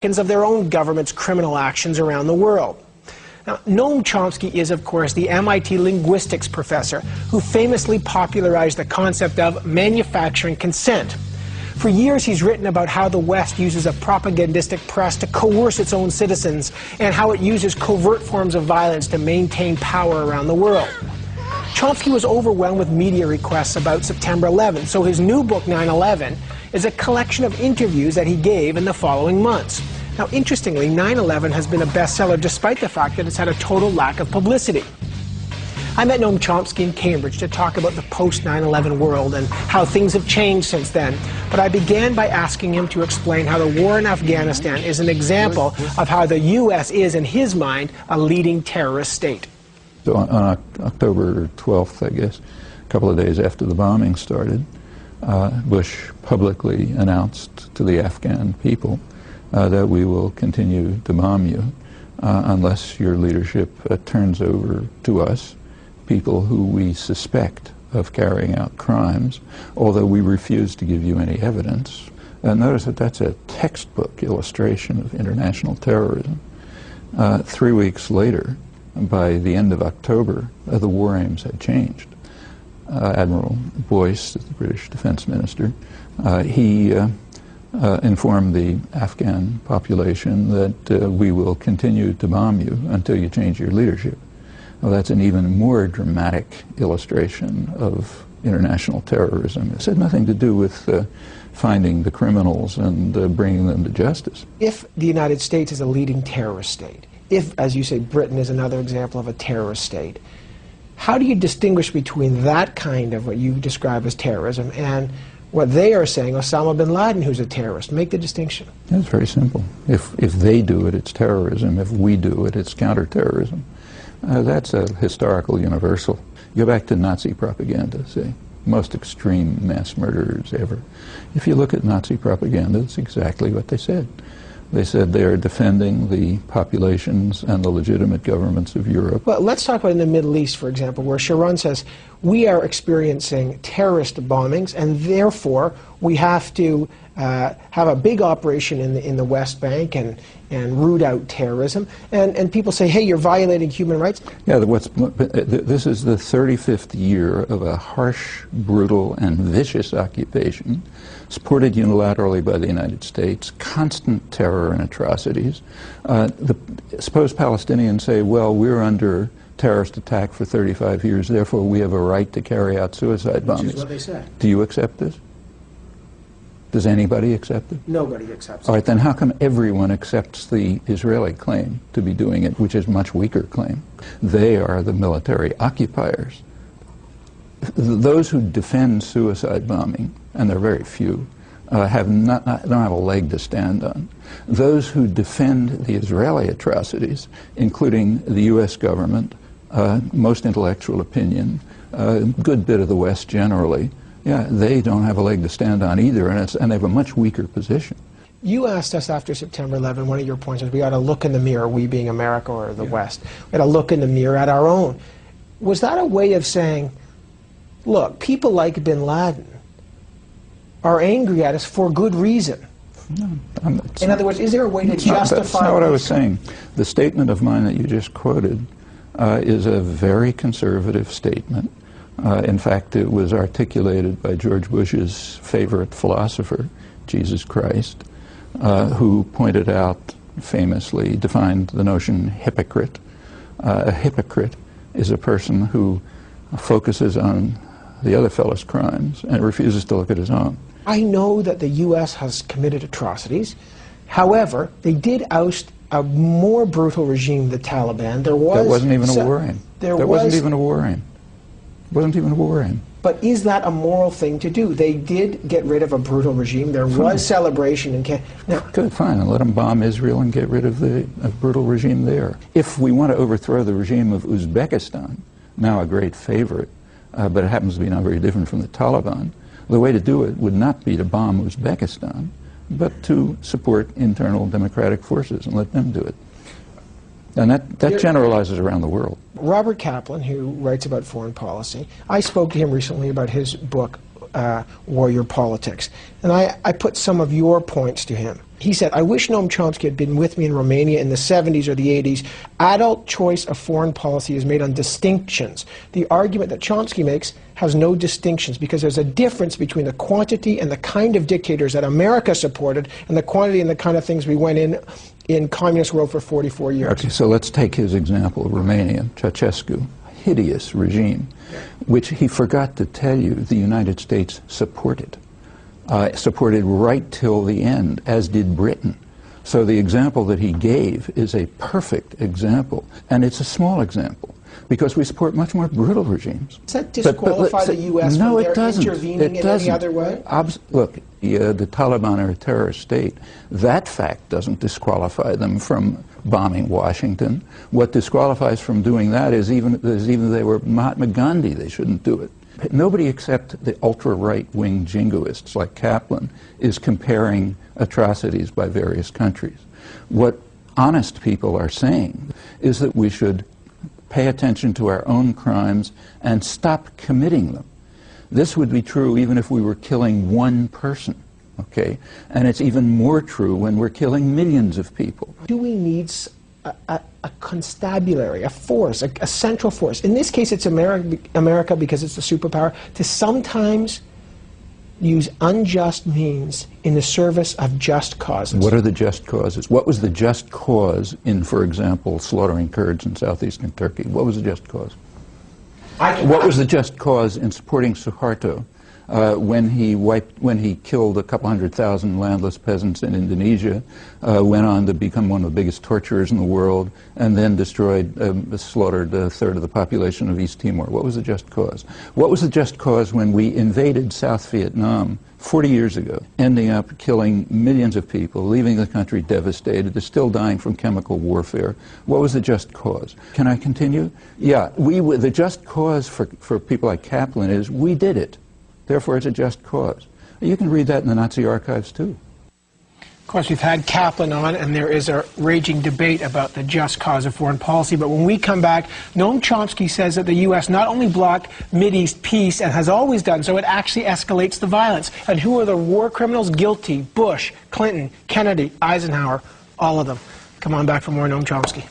of their own government's criminal actions around the world. Now, Noam Chomsky is, of course, the MIT linguistics professor who famously popularized the concept of manufacturing consent. For years, he's written about how the West uses a propagandistic press to coerce its own citizens and how it uses covert forms of violence to maintain power around the world. Chomsky was overwhelmed with media requests about September 11th, so his new book, 9/11, is a collection of interviews that he gave in the following months. Now, interestingly, 9/11 has been a bestseller despite the fact that it's had a total lack of publicity. I met Noam Chomsky in Cambridge to talk about the post-9/11 world and how things have changed since then, but I began by asking him to explain how the war in Afghanistan is an example of how the U.S. is, in his mind, a leading terrorist state. So on October 12th, I guess, a couple of days after the bombing started, Bush publicly announced to the Afghan people that we will continue to bomb you unless your leadership turns over to us people who we suspect of carrying out crimes, although we refuse to give you any evidence. Notice that that's a textbook illustration of international terrorism. 3 weeks later, by the end of October, the war aims had changed. Admiral Boyce, the British defense minister, he informed the Afghan population that we will continue to bomb you until you change your leadership. Well, that's an even more dramatic illustration of international terrorism. It had nothing to do with finding the criminals and bringing them to justice. If the United States is a leading terrorist state, if, as you say, Britain is another example of a terrorist state, how do you distinguish between that kind of what you describe as terrorism and what they are saying, Osama bin Laden, who's a terrorist? Make the distinction. It's very simple. If they do it, it's terrorism. If we do it, it's counterterrorism. That's a historical universal. Go back to Nazi propaganda, say, most extreme mass murderers ever. If you look at Nazi propaganda, it's exactly what they said. They said they are defending the populations and the legitimate governments of Europe. Well, let's talk about in the Middle East, for example, where Sharon says, we are experiencing terrorist bombings, and therefore we have to have a big operation in the West Bank and root out terrorism. And people say, hey, you're violating human rights. Yeah, this is the 35th year of a harsh, brutal, and vicious occupation, supported unilaterally by the United States, constant terror and atrocities. Suppose Palestinians say, well, we're under terrorist attack for 35 years, therefore we have a right to carry out suicide bombings. Which is what they say. Do you accept this? Does anybody accept it? Nobody accepts it. All right, then how come everyone accepts the Israeli claim to be doing it, which is a much weaker claim? They are the military occupiers. Those who defend suicide bombing, and they're very few, don't have a leg to stand on. Those who defend the Israeli atrocities, including the U.S. government, most intellectual opinion, a good bit of the West generally, yeah, they don't have a leg to stand on either, and they have a much weaker position. You asked us after September 11, one of your points was we ought to look in the mirror, we being America or the West, we ought to look in the mirror at our own. Was that a way of saying, look, people like bin Laden are angry at us for good reason? No, in other words, is there a way to justify... That's not what I was saying. The statement of mine that you just quoted is a very conservative statement. In fact, it was articulated by George Bush's favorite philosopher, Jesus Christ, who pointed out, famously, defined the notion hypocrite. A hypocrite is a person who focuses on the other fellow's crimes and refuses to look at his own. I know that the U.S. has committed atrocities. However, they did oust a more brutal regime, the Taliban. There wasn't even a war aim. There wasn't even a war aim. Wasn't even a war aim. But is that a moral thing to do? They did get rid of a brutal regime. There was celebration in now. Good, fine, and let them bomb Israel and get rid of the brutal regime there. If we want to overthrow the regime of Uzbekistan, now a great favorite, but it happens to be not very different from the Taliban, the way to do it would not be to bomb Uzbekistan, but to support internal democratic forces and let them do it. And that generalizes around the world. Robert Kaplan, who writes about foreign policy, I spoke to him recently about his book, warrior politics. And I put some of your points to him. He said, I wish Noam Chomsky had been with me in Romania in the 70s or the 80s. Adult choice of foreign policy is made on distinctions. The argument that Chomsky makes has no distinctions because there's a difference between the quantity and the kind of dictators that America supported and the quantity and the kind of things we went in communist world for 44 years. Okay, so let's take his example, Romania, Ceausescu, hideous regime, which he forgot to tell you the United States supported. Supported right till the end, as did Britain. So the example that he gave is a perfect example, and it's a small example, because we support much more brutal regimes. Does that disqualify the U.S. from their intervening in any other way? Look, the Taliban are a terrorist state. That fact doesn't disqualify them from bombing Washington. What disqualifies from doing that is even if they were Mahatma Gandhi, they shouldn't do it. Nobody except the ultra-right-wing jingoists like Kaplan is comparing atrocities by various countries. What honest people are saying is that we should pay attention to our own crimes and stop committing them. This would be true even if we were killing one person, okay? And it's even more true when we're killing millions of people. Do we need a constabulary, a force, a central force? In this case, it's America because it's a superpower, to sometimes use unjust means in the service of just causes. What are the just causes? What was the just cause in, for example, slaughtering Kurds in southeastern Turkey? What was the just cause? What was the just cause in supporting Suharto when he killed a couple 100,000 landless peasants in Indonesia, went on to become one of the biggest torturers in the world, and then slaughtered a third of the population of East Timor? What was the just cause? What was the just cause when we invaded South Vietnam 40 years ago, ending up killing millions of people, leaving the country devastated? They're still dying from chemical warfare. What was the just cause? Can I continue? Yeah, the just cause for people like Kaplan is we did it. Therefore, it's a just cause. You can read that in the Nazi archives, too. Of course, we've had Kaplan on, and there is a raging debate about the just cause of foreign policy. But when we come back, Noam Chomsky says that the U.S. not only blocked Mideast peace and has always done so, it actually escalates the violence. And who are the war criminals guilty? Bush, Clinton, Kennedy, Eisenhower, all of them. Come on back for more Noam Chomsky.